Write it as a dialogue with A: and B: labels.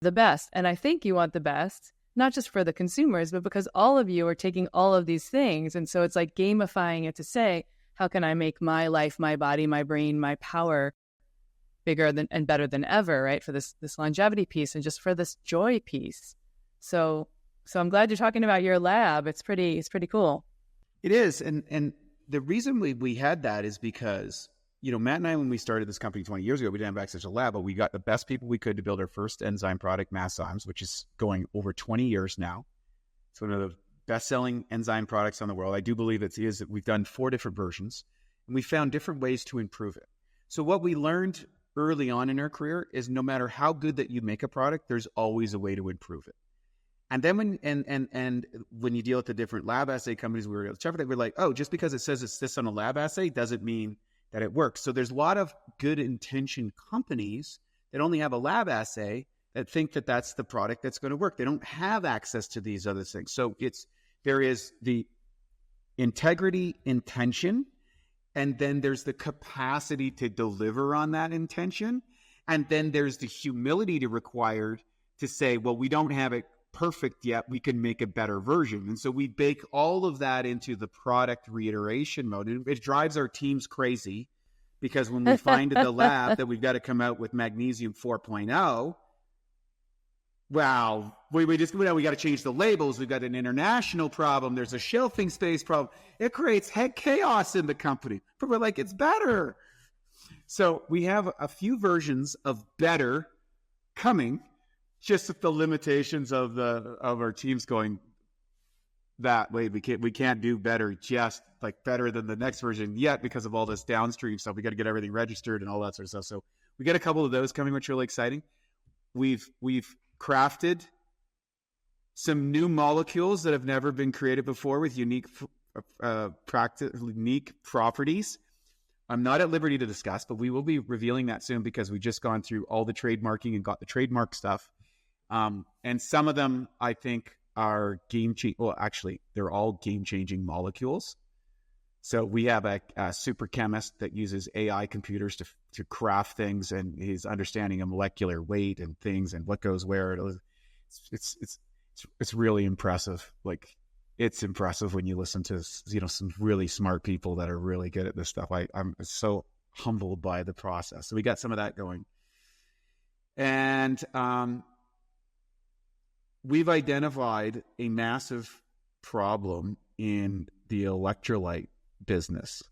A: the best. And I think you want the best, not just for the consumers, but because all of you are taking all of these things. And so it's like gamifying it to say, how can I make my life, my body, my brain, my power bigger than and better than ever, right? For this longevity piece and just for this joy piece. So I'm glad you're talking about your lab. It's pretty cool.
B: It is. And the reason we had that is because, Matt and I, when we started this company 20 years ago, we didn't have access to a lab, but we got the best people we could to build our first enzyme product, Masszymes, which is going over 20 years now. It's one of the best-selling enzyme products on the world. I do believe it is. We've done 4 different versions, and we found different ways to improve it. So what we learned early on in our career is no matter how good that you make a product, there's always a way to improve it. And then when you deal with the different lab assay companies, we were able to check it, we're like, oh, just because it says it's this on a lab assay doesn't mean that it works. So there's a lot of good intention companies that only have a lab assay that think that that's the product that's going to work. They don't have access to these other things. So there is the integrity, intention, and then there's the capacity to deliver on that intention. And then there's the humility required to say, well, we don't have it perfect yet. We can make a better version. And so we bake all of that into the product reiteration mode. And it drives our teams crazy because when we find in the lab that we've got to come out with magnesium 4.0, wow, we got to change the labels. We've got an international problem. There's a shelving space problem. It creates heck chaos in the company. But we're like, it's better. So we have a few versions of better coming, just with the limitations of our teams going that way. We can't do better, just like better than the next version yet because of all this downstream stuff. We got to get everything registered and all that sort of stuff. So we got a couple of those coming, which are really exciting. We've crafted some new molecules that have never been created before with unique properties. I'm not at liberty to discuss, but we will be revealing that soon because we just gone through all the trademarking and got the trademark stuff. And some of them, I think, are well, actually, they're all game-changing molecules. So we have a super chemist that uses AI computers to craft things, and he's understanding of molecular weight and things and what goes where. It's really impressive. Like, it's impressive when you listen to some really smart people that are really good at this stuff. I'm so humbled by the process. So we got some of that going, and we've identified a massive problem in the electrolyte business.